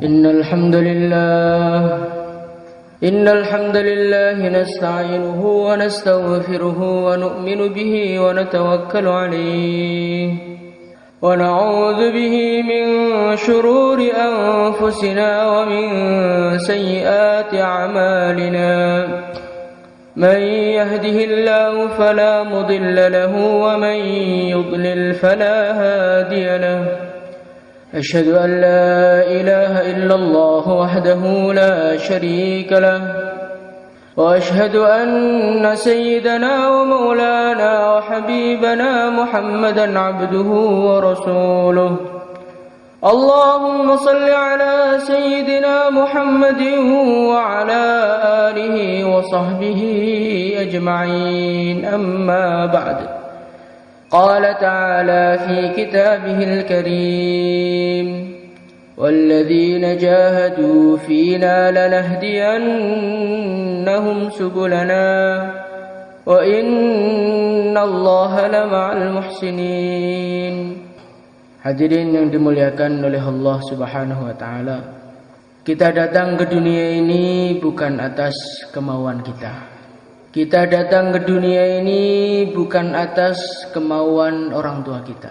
إن الحمد لله نستعينه ونستغفره ونؤمن به ونتوكل عليه ونعوذ به من شرور أنفسنا ومن سيئات أعمالنا من يهده الله فلا مضل له ومن يضلل فلا هادي له أشهد أن لا إله إلا الله وحده لا شريك له وأشهد أن سيدنا ومولانا وحبيبنا محمدا عبده ورسوله اللهم صل على سيدنا محمد وعلى آله وصحبه أجمعين أما بعد قال تعالى في كتابه الكريم والذين جاهدوا فينا لنهدينهم سبلنا وإن الله لمع المحسنين. Hadirin yang dimuliakan oleh Allah Subhanahu wa taala. Kita datang ke dunia ini bukan atas kemauan kita. Kita datang ke dunia ini bukan atas kemauan orang tua kita.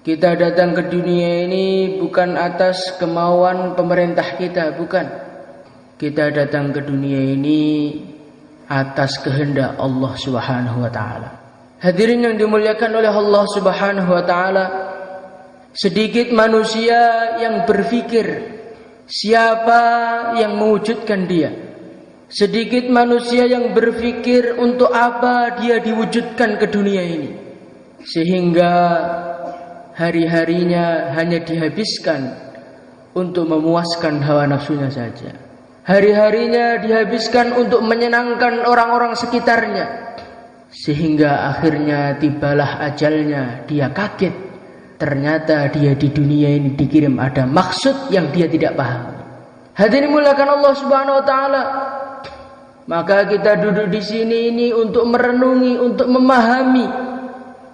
Kita datang ke dunia ini bukan atas kemauan pemerintah kita, bukan. Kita datang ke dunia ini atas kehendak Allah Subhanahu wa taala. Hadirin yang dimuliakan oleh Allah Subhanahu wa taala, sedikit manusia yang berpikir siapa yang mewujudkan dia. Sedikit manusia yang berpikir untuk apa dia diwujudkan ke dunia ini, sehingga hari-harinya hanya dihabiskan untuk memuaskan hawa nafsunya saja. Hari-harinya dihabiskan untuk menyenangkan orang-orang sekitarnya, sehingga akhirnya tibalah ajalnya, dia kaget. Ternyata dia di dunia ini dikirim ada maksud yang dia tidak paham. Hadirin muliakan Allah Subhanahu wa taala. Maka kita duduk di sini ini untuk merenungi, untuk memahami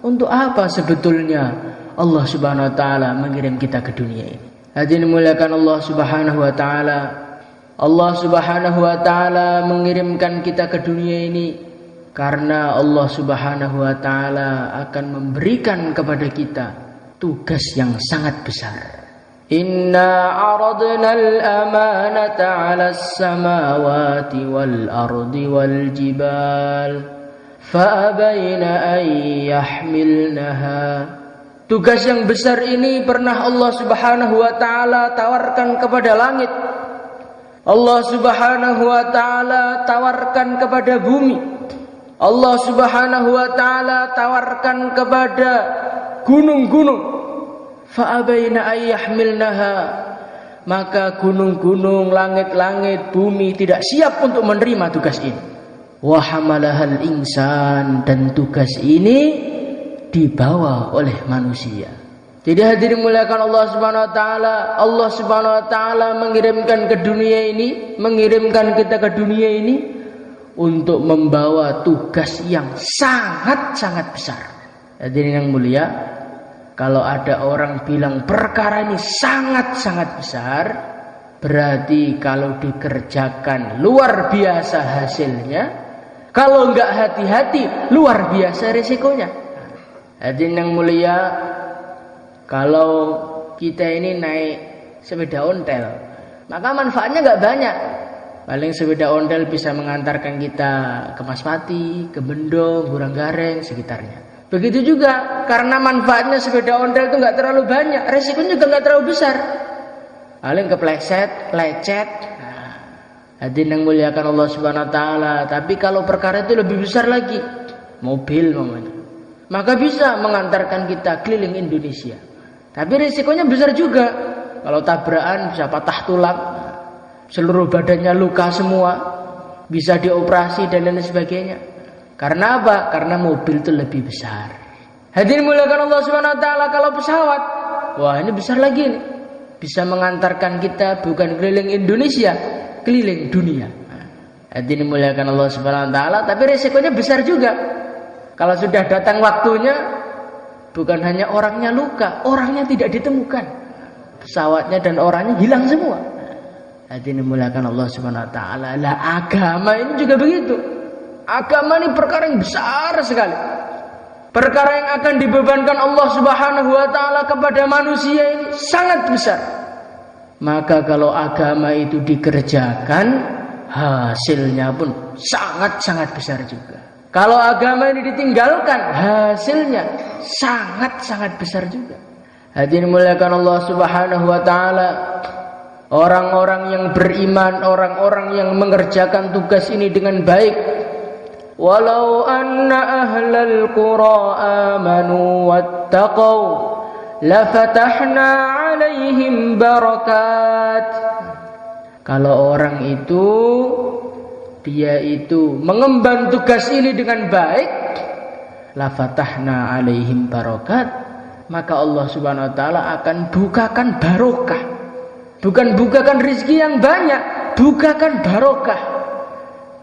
untuk apa sebetulnya Allah Subhanahu wa taala mengirim kita ke dunia ini. Hadirin muliakan Allah Subhanahu wa taala. Allah Subhanahu wa taala mengirimkan kita ke dunia ini karena Allah Subhanahu wa taala akan memberikan kepada kita tugas yang sangat besar. Inna aradna al-amanata 'ala as-samawati wal-ardi wal-jibal fa'abayna an yahmilnaha. Tugas yang besar ini pernah Allah Subhanahu wa taala tawarkan kepada langit. Allah Subhanahu wa taala tawarkan kepada bumi. Allah Subhanahu wa taala tawarkan kepada gunung-gunung. Fa'abaina ayyahmilnaha, maka gunung-gunung, langit-langit, bumi tidak siap untuk menerima tugas ini. Wa hamalahal insan, dan tugas ini dibawa oleh manusia. Jadi hadirin muliakan Allah Subhanahu wa taala, Allah Subhanahu wa taala mengirimkan ke dunia ini, mengirimkan kita ke dunia ini untuk membawa tugas yang sangat-sangat besar. Hadirin yang mulia, kalau ada orang bilang perkara ini sangat-sangat besar, berarti kalau dikerjakan luar biasa hasilnya. Kalau enggak hati-hati, luar biasa risikonya. Hadirin yang mulia, kalau kita ini naik sepeda ontel, maka manfaatnya enggak banyak. Paling sepeda ontel bisa mengantarkan kita ke Masmati, ke Bendong, Buranggareng, sekitarnya. Begitu juga, karena manfaatnya sepeda ontel itu nggak terlalu banyak, resikonya juga nggak terlalu besar. Paling kepleset, lecet. Hadirin yang muliakan Allah Subhanahu wa taala. Tapi kalau perkara itu lebih besar lagi, mobil mamanya, maka bisa mengantarkan kita keliling Indonesia. Tapi resikonya besar juga. Kalau tabrakan bisa patah tulang, seluruh badannya luka semua, bisa dioperasi dan lain sebagainya. Karena apa? Karena mobil itu lebih besar. Hadirin muliakan Allah Subhanahu wa taala, kalau pesawat, wah ini besar lagi nih. Bisa mengantarkan kita bukan keliling Indonesia, keliling dunia. Hadirin muliakan Allah Subhanahu wa taala, tapi resikonya besar juga. Kalau sudah datang waktunya, bukan hanya orangnya luka, orangnya tidak ditemukan. Pesawatnya dan orangnya hilang semua. Hadirin muliakan Allah Subhanahu wa taala. Lah agama ini juga begitu. Agama ini perkara yang besar sekali. Perkara yang akan dibebankan Allah Subhanahu wa taala kepada manusia ini sangat besar. Maka kalau agama itu dikerjakan, hasilnya pun sangat-sangat besar juga. Kalau agama ini ditinggalkan, hasilnya sangat-sangat besar juga. Hadirin muliakan Allah Subhanahu wa taala. Orang-orang yang beriman, orang-orang yang mengerjakan tugas ini dengan baik. Walau anna ahlal qura amanu wattaqau lafatahna alaihim barakat. Kalau orang itu dia itu mengemban tugas ini dengan baik, lafatahna alaihim barakat, maka Allah Subhanahu wa taala akan bukakan barokah. Bukan bukakan rezeki yang banyak, bukakan barokah.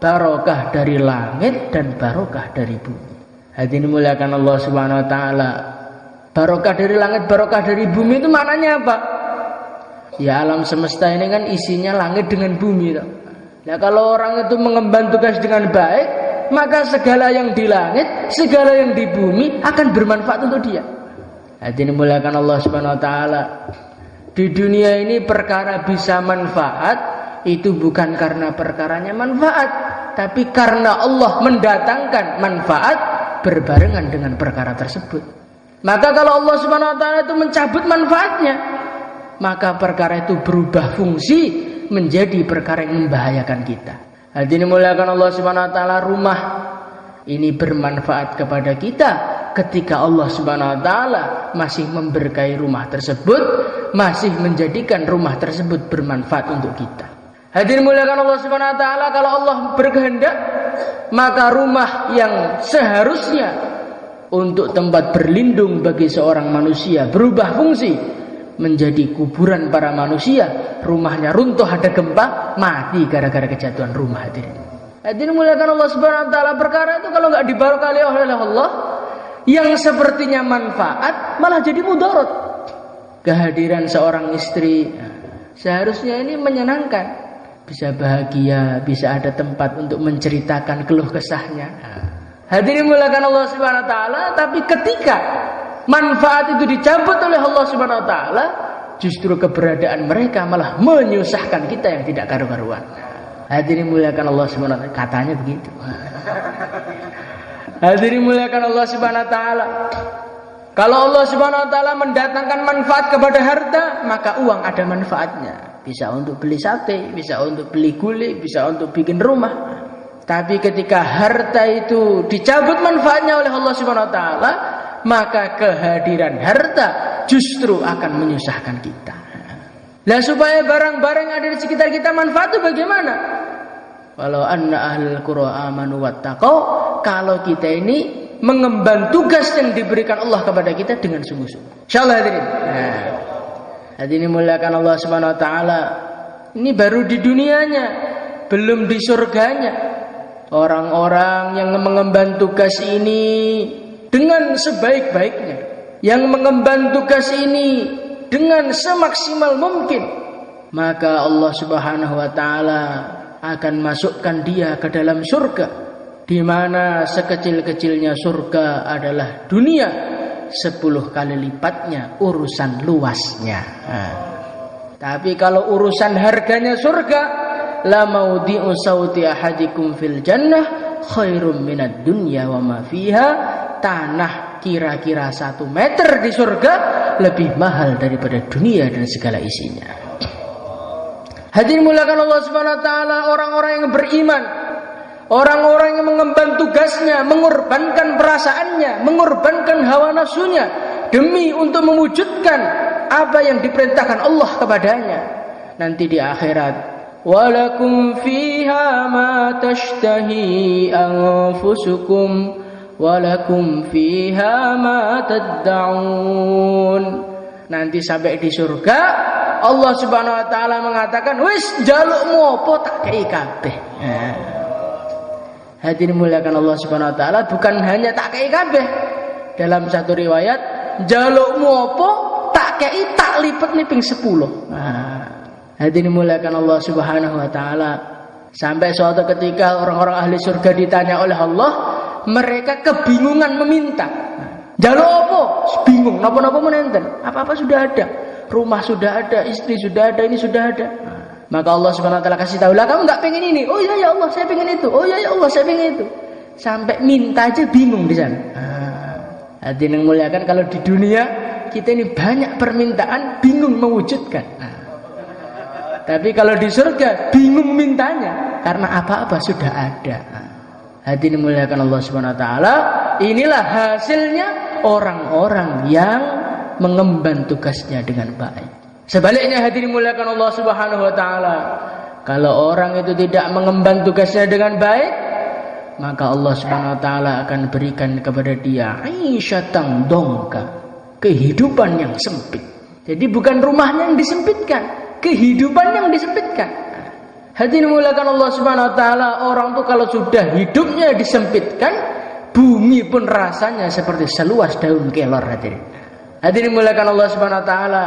Barokah dari langit dan barokah dari bumi. Hadirin muliakan Allah Subhanahu wa taala. Barokah dari langit, barokah dari bumi itu maknanya apa? Ya alam semesta ini kan isinya langit dengan bumi. Nah kalau orang itu mengemban tugas dengan baik, maka segala yang di langit, segala yang di bumi akan bermanfaat untuk dia. Hadirin muliakan Allah Subhanahu wa taala. Di dunia ini perkara bisa manfaat itu bukan karena perkaranya manfaat, tapi karena Allah mendatangkan manfaat berbarengan dengan perkara tersebut. Maka kalau Allah Subhanahu wa taala itu mencabut manfaatnya, maka perkara itu berubah fungsi menjadi perkara yang membahayakan kita. Hadirin muliakan Allah Subhanahu wa taala, rumah ini bermanfaat kepada kita ketika Allah Subhanahu wa taala masih memberkahi rumah tersebut, masih menjadikan rumah tersebut bermanfaat untuk kita. Hadirin muliakan Allah Subhanahu wa taala, kalau Allah berkehendak, maka rumah yang seharusnya untuk tempat berlindung bagi seorang manusia berubah fungsi menjadi kuburan para manusia. Rumahnya runtuh, ada gempa, mati gara-gara kejatuhan rumah. Hadirin muliakan Allah Subhanahu wa taala, perkara itu kalau nggak dibarakahi oleh Allah, yang sepertinya manfaat malah jadi mudarat. Kehadiran seorang istri seharusnya ini menyenangkan, bisa bahagia, bisa ada tempat untuk menceritakan keluh kesahnya. Hadirin muliakan Allah Subhanahu wa taala, tapi ketika manfaat itu dicabut oleh Allah Subhanahu wa taala, justru keberadaan mereka malah menyusahkan kita yang tidak karu-karuan. Hadirin muliakan Allah Subhanahu wa taala, katanya begitu. Hadirin muliakan Allah Subhanahu wa taala. Kalau Allah Subhanahu wa taala mendatangkan manfaat kepada harta, maka uang ada manfaatnya. Bisa untuk beli sate, bisa untuk beli gulai, bisa untuk bikin rumah. Tapi ketika harta itu dicabut manfaatnya oleh Allah Subhanahu wa taala, maka kehadiran harta justru akan menyusahkan kita. Nah, supaya barang-barang yang ada di sekitar kita manfaat itu bagaimana? Walau anna ahlul qura amanu wattaqau, kalau kita ini mengemban tugas yang diberikan Allah kepada kita dengan sungguh-sungguh. Insyaallah hadirin. Hadirin muliakan Allah Subhanahu wa taala. Ini baru di dunianya, belum di surganya. Orang-orang yang mengemban tugas ini dengan sebaik-baiknya, yang mengemban tugas ini dengan semaksimal mungkin, maka Allah Subhanahu wa taala akan masukkan dia ke dalam surga, di mana sekecil-kecilnya surga adalah dunia 10 kali lipatnya urusan luasnya. Tapi kalau urusan harganya surga, la maudi'u sauti ahadikum fil jannah khairum minad dunya wa ma fiha. Tanah kira-kira 1 meter di surga lebih mahal daripada dunia dan segala isinya. Hadirin muliakan Allah Subhanahu wa taala, orang-orang yang beriman, orang-orang yang mengemban tugasnya, mengorbankan perasaannya, mengorbankan hawa nafsunya demi untuk mewujudkan apa yang diperintahkan Allah kepadanya. Nanti di akhirat, walakum fiha ma tashtahi anfusukum walakum fiha ma tad'un. Nanti sampai di surga, Allah Subhanahu wa taala mengatakan, "Wis jalukmu apa tak kei kabeh." Hadirin muliakan Allah Subhanahu wa taala, bukan hanya tak kei kabeh. Dalam satu riwayat, jalukmu apa tak kei tak lipat nih ping 10. Hadirin muliakan Allah Subhanahu wa taala. Sampai suatu ketika orang-orang ahli surga ditanya oleh Allah, mereka kebingungan meminta. Jaluk apa? Bingung, napa-napa menenten. Apa-apa sudah ada. Rumah sudah ada, istri sudah ada, ini sudah ada. Maka Allah Subhanahu wa taala kasih tahu, "Lah kamu enggak pengen ini?" "Oh iya ya Allah, saya pengen itu." "Oh iya ya Allah, saya pengen itu." Sampai minta aja bingung di sana. Hadirin yang muliakan, kalau di dunia kita ini banyak permintaan, bingung mewujudkan. Tapi kalau di surga bingung mintanya karena apa-apa sudah ada. Hadirin muliakan Allah Subhanahu wa taala, inilah hasilnya orang-orang yang mengemban tugasnya dengan baik. Sebaliknya hadirin muliakan Allah Subhanahu wa taala, kalau orang itu tidak mengemban tugasnya dengan baik, maka Allah Subhanahu wa taala akan berikan kepada dia aisyatan dongka, kehidupan yang sempit. Jadi bukan rumahnya yang disempitkan, kehidupan yang disempitkan. Hadirin muliakan Allah Subhanahu wa taala, orang tuh kalau sudah hidupnya disempitkan, bumi pun rasanya seperti seluas daun kelor. Hadirin muliakan Allah Subhanahu wa taala,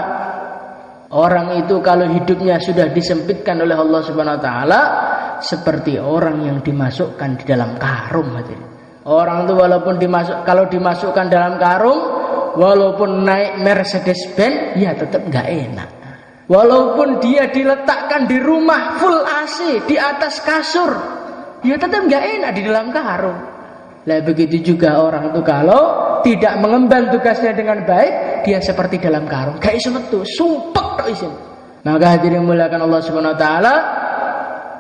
orang itu kalau hidupnya sudah disempitkan oleh Allah Subhanahu wa taala, seperti orang yang dimasukkan di dalam karung. Orang itu walaupun kalau dimasukkan dalam karung, walaupun naik Mercedes Benz, ya tetap nggak enak. Walaupun dia diletakkan di rumah full AC di atas kasur, ya tetap nggak enak di dalam karung. Lah begitu juga orang itu kalau tidak mengemban tugasnya dengan baik, dia seperti dalam karung, gak iso metu, sumpek tok isin. Maka hadirin muliakan Allah Subhanahu wa taala,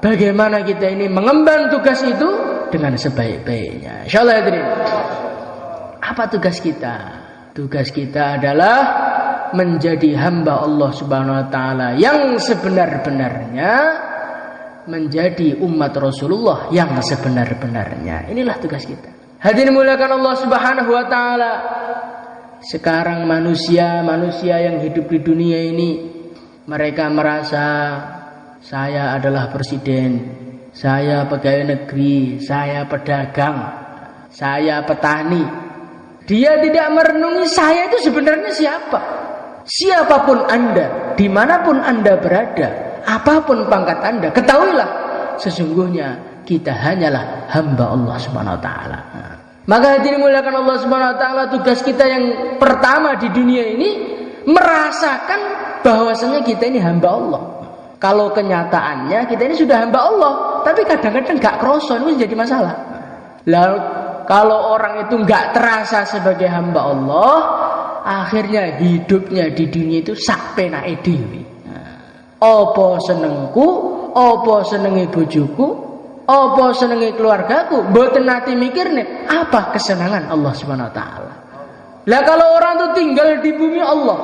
bagaimana kita ini mengemban tugas itu dengan sebaik-baiknya. Insyaallah hadirin. Apa tugas kita? Tugas kita adalah menjadi hamba Allah Subhanahu wa taala yang sebenar-benarnya, menjadi umat Rasulullah yang sebenar-benarnya. Inilah tugas kita. Hadirin muliakan Allah Subhanahu wa taala. Sekarang manusia yang hidup di dunia ini, mereka merasa saya adalah presiden, saya pegawai negeri, saya pedagang, saya petani. Dia tidak merenungi saya itu sebenarnya siapa. Siapapun Anda, dimanapun Anda berada, apapun pangkat Anda, ketahuilah sesungguhnya kita hanyalah hamba Allah Subhanahu wa taala. Maka hadirin muliakan Allah Subhanahu wa taala, tugas kita yang pertama di dunia ini merasakan bahwasanya kita ini hamba Allah. Kalau kenyataannya kita ini sudah hamba Allah, tapi kadang-kadang enggak kroso, itu jadi masalah. Lalu kalau orang itu enggak terasa sebagai hamba Allah, akhirnya hidupnya di dunia itu sak penake dhewe. Apa senengku, apa senenge bojoku, apa senenge keluargaku, mboten nate mikirne apa kesenangan Allah Subhanahu wa taala. Lah kalau orang itu tinggal di bumi Allah,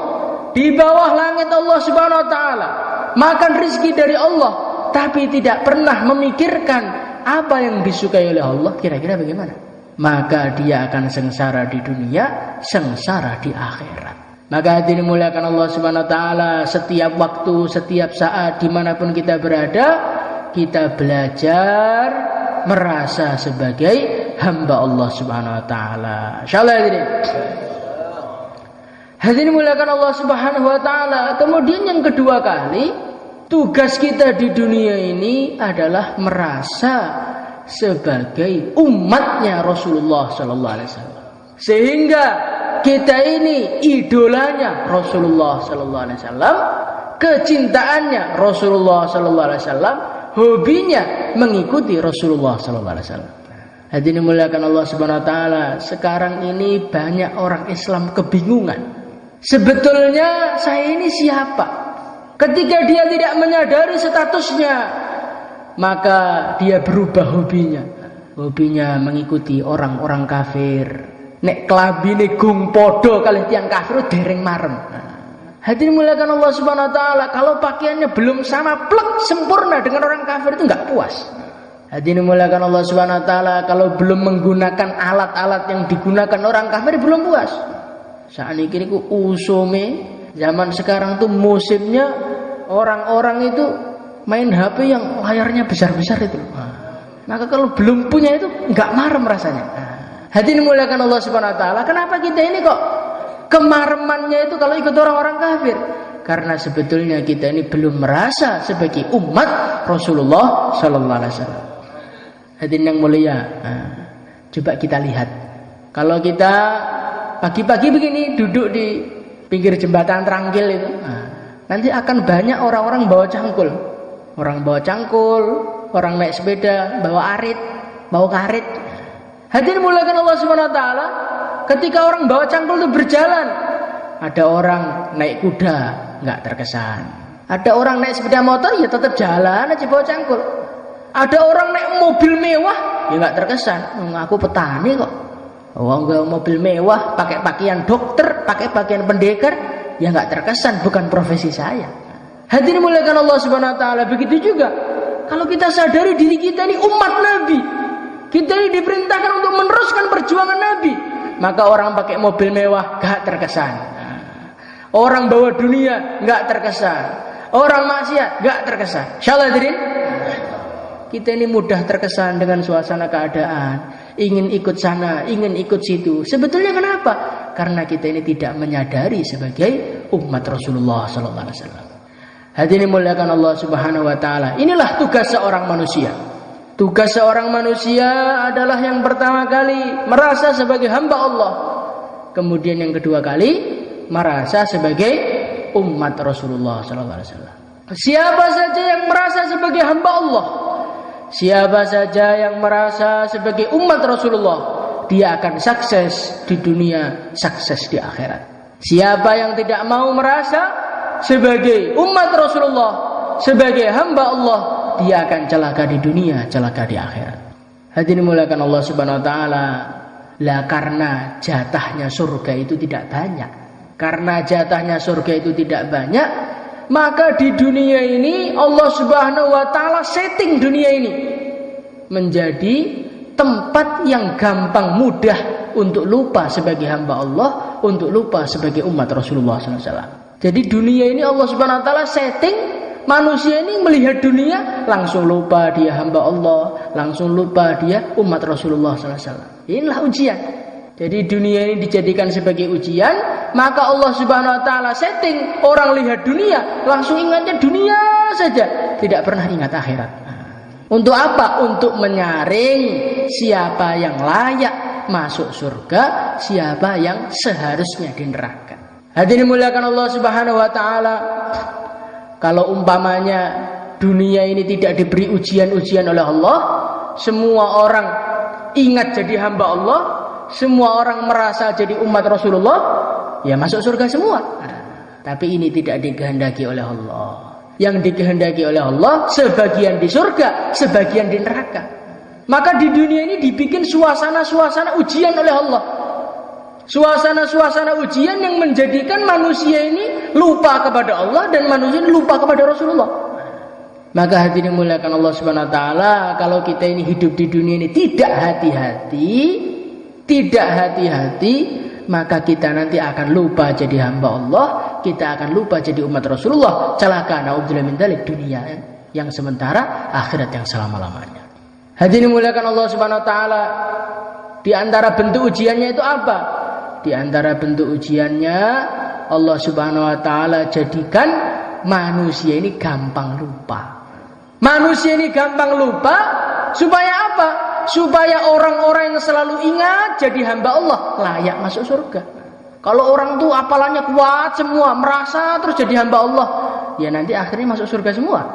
di bawah langit Allah Subhanahu wa taala, makan rezeki dari Allah, tapi tidak pernah memikirkan apa yang disukai oleh Allah, kira-kira bagaimana? Maka dia akan sengsara di dunia, sengsara di akhirat. Maka hadirin muliakan Allah Subhanahu wa taala, setiap waktu, setiap saat, dimanapun kita berada, kita belajar merasa sebagai hamba Allah Subhanahu wa taala. Insyaallah hadirin. Hadirin muliakan Allah Subhanahu wa taala. Kemudian yang kedua kali, tugas kita di dunia ini adalah merasa sebagai umatnya Rasulullah sallallahu alaihi wasallam. Sehingga kita ini idolanya Rasulullah sallallahu alaihi wasallam, kecintaannya Rasulullah sallallahu alaihi wasallam, hobinya mengikuti Rasulullah sallallahu alaihi wasallam. Hadirin muliakan Allah Subhanahu wa taala, sekarang ini banyak orang Islam kebingungan. Sebetulnya saya ini siapa? Ketika dia tidak menyadari statusnya, maka dia berubah hobinya. Hobinya mengikuti orang-orang kafir. Nek kelambine gung podo kalih tiyang kafir dereng marem. Hadirin muliakan Allah Subhanahu wa taala, kalau pakaiannya belum sama plek sempurna dengan orang kafir itu enggak puas. Hadirin muliakan Allah Subhanahu wa taala, kalau belum menggunakan alat-alat yang digunakan orang kafir belum puas. Saat ini ku usume zaman sekarang tuh musimnya orang-orang itu main HP yang layarnya besar-besar itu. Maka kalau belum punya itu enggak marem rasanya. Hadirin muliakan Allah Subhanahu wa taala, kenapa kita ini kok kemaremannya itu kalau ikut orang-orang kafir? Karena sebetulnya kita ini belum merasa sebagai umat Rasulullah sallallahu alaihi wasallam. Hadirin yang mulia, coba kita lihat. Kalau kita pagi-pagi begini duduk di pinggir jembatan Trangkil itu, nanti akan banyak orang-orang bawa cangkul. Orang bawa cangkul, orang naik sepeda, bawa arit, bawa karet. Hadirin muliakan Allah Subhanahu wa taala, ketika orang bawa cangkul itu berjalan, ada orang naik kuda, nggak terkesan. Ada orang naik sepeda motor, ya tetap jalan aja bawa cangkul. Ada orang naik mobil mewah, ya nggak terkesan. Aku petani kok. Nggak mobil mewah, pakai pakaian dokter, pakai pakaian pendekar, ya nggak terkesan. Bukan profesi saya. Hadirin muliakan Allah Subhanahu wa taala. Begitu juga kalau kita sadari diri kita ini umat Nabi, kita ini diperintahkan untuk meneruskan perjuangan Nabi, maka orang pakai mobil mewah nggak terkesan. Orang bawa dunia nggak terkesan. Orang maksiat nggak terkesan. Insyaallah hadirin, kita ini mudah terkesan dengan suasana keadaan, ingin ikut sana, ingin ikut situ. Sebetulnya kenapa? Karena kita ini tidak menyadari sebagai umat Rasulullah sallallahu alaihi wasallam. Hadirin muliakan Allah Subhanahu wa taala. Inilah tugas seorang manusia. Tugas seorang manusia adalah yang pertama kali merasa sebagai hamba Allah. Kemudian yang kedua kali merasa sebagai umat Rasulullah sallallahu alaihi wasallam. Siapa saja yang merasa sebagai hamba Allah, siapa saja yang merasa sebagai umat Rasulullah, dia akan sukses di dunia, sukses di akhirat. Siapa yang tidak mau merasa sebagai umat Rasulullah, sebagai hamba Allah, dia akan celaka di dunia, celaka di akhirat. Hadirin muliakan Allah Subhanahu wa taala. Lah karena jatahnya surga itu tidak banyak. Karena jatahnya surga itu tidak banyak, maka di dunia ini Allah Subhanahu wa taala setting dunia ini menjadi tempat yang gampang mudah untuk lupa sebagai hamba Allah, untuk lupa sebagai umat Rasulullah sallallahu alaihi wasallam. Jadi dunia ini Allah Subhanahu wa taala setting manusia ini melihat dunia langsung lupa dia hamba Allah, langsung lupa dia umat Rasulullah sallallahu alaihi wasallam. Inilah ujian. Jadi dunia ini dijadikan sebagai ujian, maka Allah Subhanahu wa taala setting orang lihat dunia langsung ingatnya dunia saja, tidak pernah ingat akhirat. Untuk apa? Untuk menyaring siapa yang layak masuk surga, siapa yang seharusnya di neraka. Hadirin muliakan Allah Subhanahu wa taala. Kalau umpamanya dunia ini tidak diberi ujian-ujian oleh Allah, semua orang ingat jadi hamba Allah, semua orang merasa jadi umat Rasulullah, ya masuk surga semua. Tapi ini tidak dikehendaki oleh Allah. Yang dikehendaki oleh Allah sebagian di surga, sebagian di neraka. Maka di dunia ini dibikin suasana-suasana ujian oleh Allah. Suasana-suasana ujian yang menjadikan manusia ini lupa kepada Allah dan manusia ini lupa kepada Rasulullah. Maka hadirin muliakan Allah Subhanahu wa taala, kalau kita ini hidup di dunia ini tidak hati-hati, maka kita nanti akan lupa jadi hamba Allah, kita akan lupa jadi umat Rasulullah. Celaka naudzubillah min dzalik, dunia yang sementara, akhirat yang selama-lamanya. Hadirin muliakan Allah Subhanahu wa taala, di antara bentuk ujiannya itu apa? Di antara bentuk ujiannya Allah Subhanahu wa taala jadikan manusia ini gampang lupa. Manusia ini gampang lupa supaya apa? Supaya orang-orang yang selalu ingat jadi hamba Allah layak masuk surga. Kalau orang tuh apalannya kuat semua, merasa terus jadi hamba Allah, ya nanti akhirnya masuk surga semua.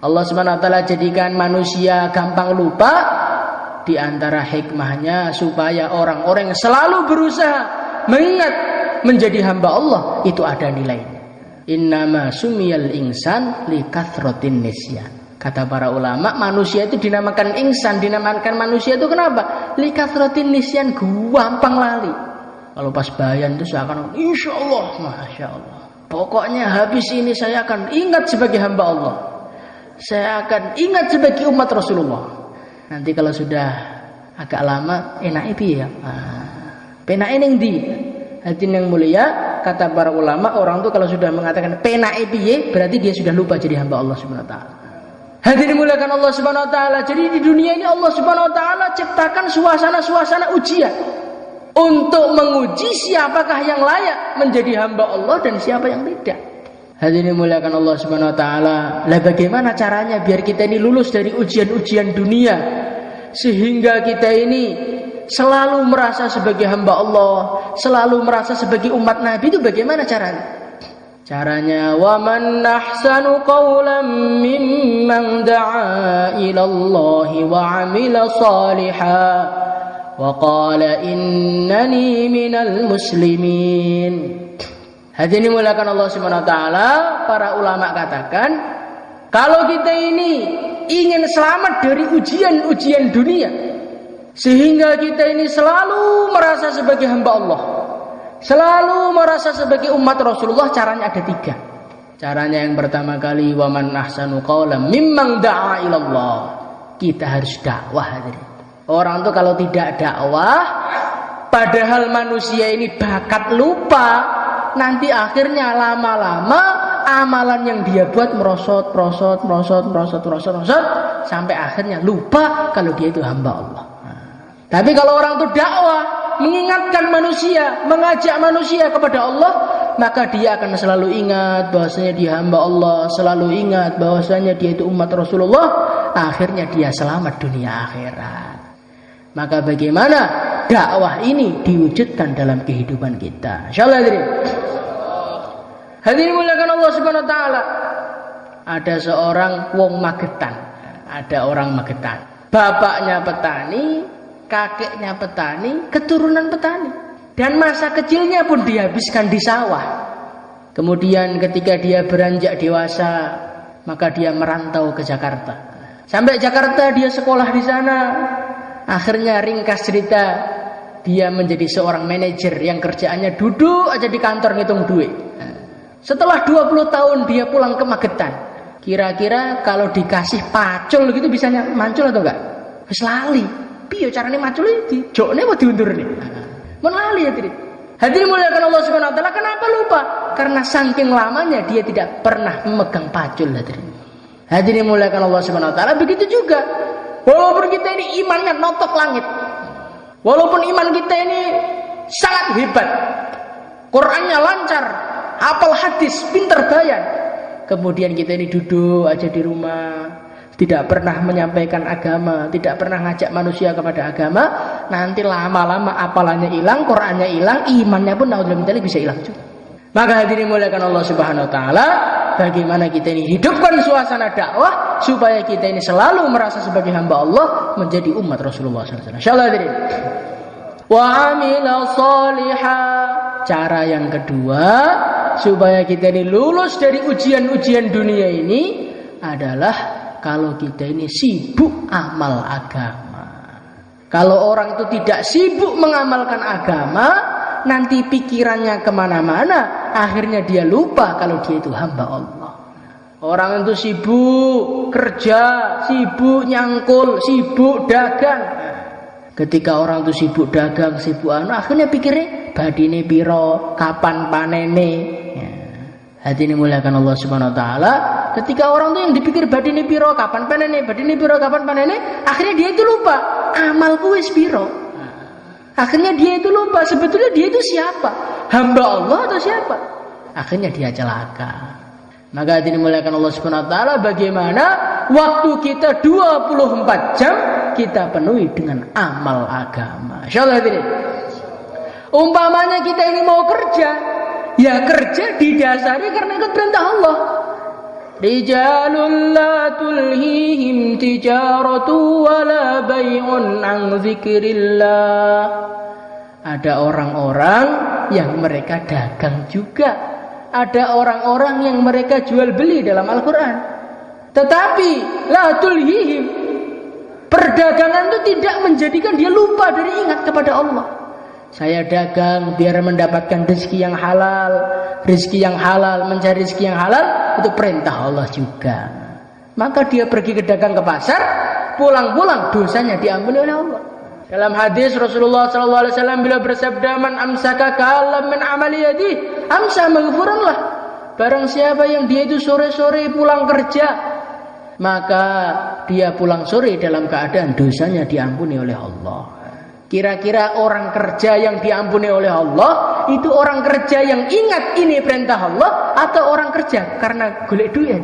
Allah Subhanahu wa taala jadikan manusia gampang lupa. Di antara hikmahnya supaya orang-orang yang selalu berusaha mengingat menjadi hamba Allah itu ada nilainya. Innama sumiyal insan likathrotin nisyan. Kata para ulama, manusia itu dinamakan insan, dinamakan manusia itu kenapa? Likathrotin nisyan, gampang lali. Kalau pas bayan itu seakan insya Allah, masya Allah. Pokoknya habis ini saya akan ingat sebagai hamba Allah. Saya akan ingat sebagai umat Rasulullah. Nanti kalau sudah agak lama enake piye ya? Penake ning ndi? Hadirin yang mulia, kata para ulama, orang tuh kalau sudah mengatakan penake piye, berarti dia sudah lupa jadi hamba Allah Subhanahu wa taala. Hadirin muliakan Allah Subhanahu wa taala. Jadi di dunia ini Allah Subhanahu wa taala ciptakan suasana-suasana ujian untuk menguji siapakah yang layak menjadi hamba Allah dan siapa yang tidak. Hadirin muliakan Allah Subhanahu wa taala. Lah bagaimana caranya biar kita ini lulus dari ujian-ujian dunia sehingga kita ini selalu merasa sebagai hamba Allah, selalu merasa sebagai umat Nabi, itu bagaimana caranya? Caranya wa man ahsanu qawlan mimman da'a ila Allah wa 'amila shalihan wa qala innani minal muslimin. Hadirin muliakan Allah Subhanahu wa taala, para ulama katakan kalau kita ini ingin selamat dari ujian-ujian dunia sehingga kita ini selalu merasa sebagai hamba Allah, selalu merasa sebagai umat Rasulullah, caranya ada 3. Caranya yang pertama kali wa man ahsanu qawlan mimman da'a ilallah. Kita harus dakwah hadirin. Orang tuh kalau tidak dakwah, padahal manusia ini bakat lupa, nanti akhirnya lama-lama amalan yang dia buat merosot sampai akhirnya lupa kalau dia itu hamba Allah. Tapi kalau orang itu dakwah, mengingatkan manusia, mengajak manusia kepada Allah, maka dia akan selalu ingat bahwasanya dia hamba Allah, selalu ingat bahwasanya dia itu umat Rasulullah, akhirnya dia selamat dunia akhirat. Maka bagaimana dakwah ini diwujudkan dalam kehidupan kita? Insyaallah hadirin. Hadirin muliakan Allah Subhanahu wa taala. Ada seorang wong Magetan. Ada orang Magetan. Bapaknya petani, kakeknya petani, keturunan petani. Dan masa kecilnya pun dihabiskan di sawah. Kemudian ketika dia beranjak dewasa, maka dia merantau ke Jakarta. Sampai Jakarta dia sekolah di sana. Akhirnya ringkas cerita, dia menjadi seorang manajer yang kerjaannya duduk aja di kantor ngitung duit. Setelah 20 tahun dia pulang ke Magetan. Kira-kira kalau dikasih pacul gitu bisa mancul atau enggak? Wis lali. Piye carane macul iki? Jokne apa diundurne? Men lali ya tadi. Hadirin muliakan Allah Subhanahu wa taala, kenapa lupa? Karena saking lamanya dia tidak pernah memegang pacul hadirin. Hadirin muliakan Allah Subhanahu wa taala, begitu juga. Walaupun kita ini imannya notok langit, walaupun iman kita ini sangat hebat, Qurannya lancar, hafal hadis, pintar bayan, kemudian kita ini duduk aja di rumah, tidak pernah menyampaikan agama, tidak pernah ngajak manusia kepada agama, nanti lama-lama apalannya hilang, Qurannya hilang, imannya pun naudzubillah bisa hilang juga. Maka hadirin muliakan Allah Subhanahu wa taala, bagaimana kita ini hidupkan suasana dakwah supaya kita ini selalu merasa sebagai hamba Allah, menjadi umat Rasulullah SAW. Insyaallah hadirin. Wa amila shalihan. Cara yang kedua supaya kita ini lulus dari ujian-ujian dunia ini adalah kalau kita ini sibuk amal agama. Kalau orang itu tidak sibuk mengamalkan agama, nanti pikirannya kemana-mana, akhirnya dia lupa kalau dia itu hamba Allah. Orang itu sibuk kerja, sibuk nyangkul, sibuk dagang. Ketika orang itu sibuk dagang, sibuk akhirnya pikirnya badine piro, kapan panene. Hati ini muliakan Allah Subhanahu wa taala. Ketika orang itu yang dipikir badine piro, kapan panene, badine piro, kapan panene, akhirnya dia itu lupa amalku wis piro. Akhirnya dia itu lupa sebetulnya dia itu siapa, hamba Allah atau siapa. Akhirnya dia celaka. Maka hadirin muliakan Allah Subhanahu wa taala, bagaimana waktu kita 24 jam kita penuhi dengan amal agama. Insyaallah hadirin. Umpamanya kita ini mau kerja, ya kerja didasari karena ikut perintah Allah. Rijalul la tulhihim tijaratu wala bai'un an dzikrillah. Ada orang-orang yang mereka dagang juga. Ada orang-orang yang mereka jual beli dalam Al-Quran. Tetapi la tulhihim, perdagangan itu tidak menjadikan dia lupa dari ingat kepada Allah. Saya dagang biar mendapatkan rezeki yang halal. Rezeki yang halal, mencari rezeki yang halal itu perintah Allah juga. Maka dia pergi ke dagang ke pasar, pulang-pulang dosanya diampuni oleh Allah. Dalam hadis Rasulullah SAW bila bersabda, man amsaka kalam min amali yadi amsa maghfuranlah. Barang siapa yang dia itu sore-sore pulang kerja, maka dia pulang sore dalam keadaan dosanya diampuni oleh Allah. Kira-kira orang kerja yang diampuni oleh Allah itu orang kerja yang ingat ini perintah Allah atau orang kerja karena golek duit?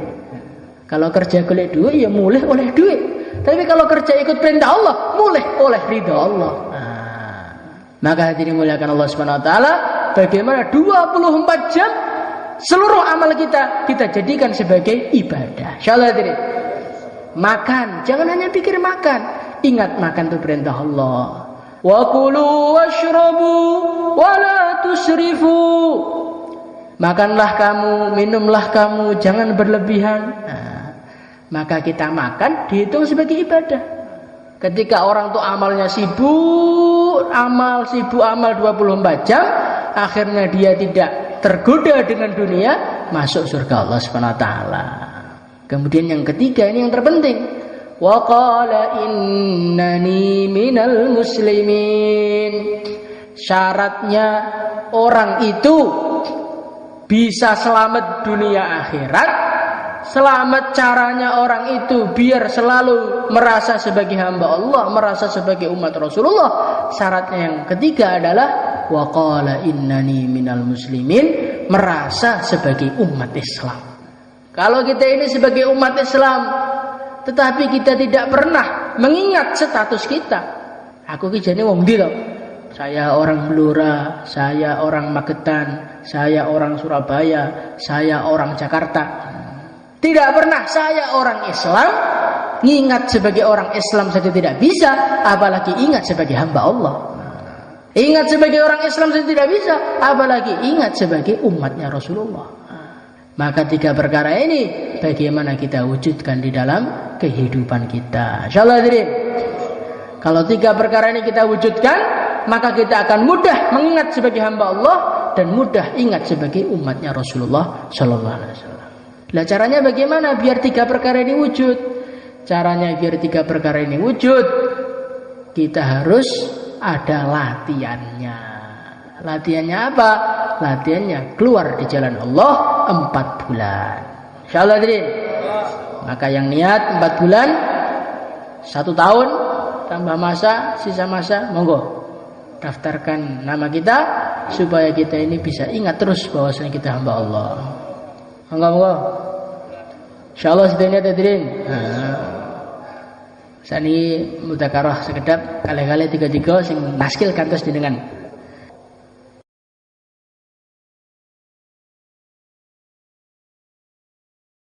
Kalau kerja golek duit ya mulih oleh duit. Tapi kalau kerja ikut perintah Allah, mulih oleh ridha Allah. Maka hadirin muliakan Allah Subhanahu wa taala, bagaimana 24 jam seluruh amal kita jadikan sebagai ibadah. Insyaallah hadirin. Makan, jangan hanya pikir makan. Ingat makan itu perintah Allah. Wa kulu washrabu wa la tusrifu. Makanlah kamu, minumlah kamu, jangan berlebihan. Maka kita makan dihitung sebagai ibadah. Ketika orang tuh amalnya sibuk amal 24 jam, akhirnya dia tidak tergoda dengan dunia, masuk surga Allah Subhanahu wa taala. Kemudian yang ketiga, ini yang terpenting. Wa qala innani minal muslimin. Syaratnya orang itu bisa selamat dunia akhirat. Selamat caranya orang itu biar selalu merasa sebagai hamba Allah, merasa sebagai umat Rasulullah. Syaratnya yang ketiga adalah wa qala innani minal muslimin, merasa sebagai umat Islam. Kalau kita ini sebagai umat Islam tetapi kita tidak pernah mengingat status kita. Aku ki jane wong ndi to? Saya orang Blora, saya orang Magetan, saya orang Surabaya, saya orang Jakarta. Tidak pernah saya orang Islam, ingat sebagai orang Islam saja tidak bisa, apalagi ingat sebagai hamba Allah. Ingat sebagai orang Islam saja tidak bisa, apalagi ingat sebagai umatnya Rasulullah. Maka 3 perkara ini bagaimana kita wujudkan di dalam kehidupan kita. Insyaallah hadirin. Kalau 3 perkara ini kita wujudkan, maka kita akan mudah mengingat sebagai hamba Allah dan mudah ingat sebagai umatnya Rasulullah sallallahu alaihi wasallam. Nah, caranya bagaimana biar 3 perkara ini wujud? Caranya biar 3 perkara ini wujud, kita harus ada latihannya. Latihannya apa? Latihannya keluar di jalan Allah 4 bulan. Insyaallah hadirin. Maka yang niat 4 bulan, 1 tahun, tambah masa, sisa masa, monggo daftarkan nama kita supaya kita ini bisa ingat terus bahwasanya kita hamba Allah. Monggo. Insyaallah sedaya hadirin. Sani mudzakarah sekedap kali-kali 3 sing naskil kantos jenengan.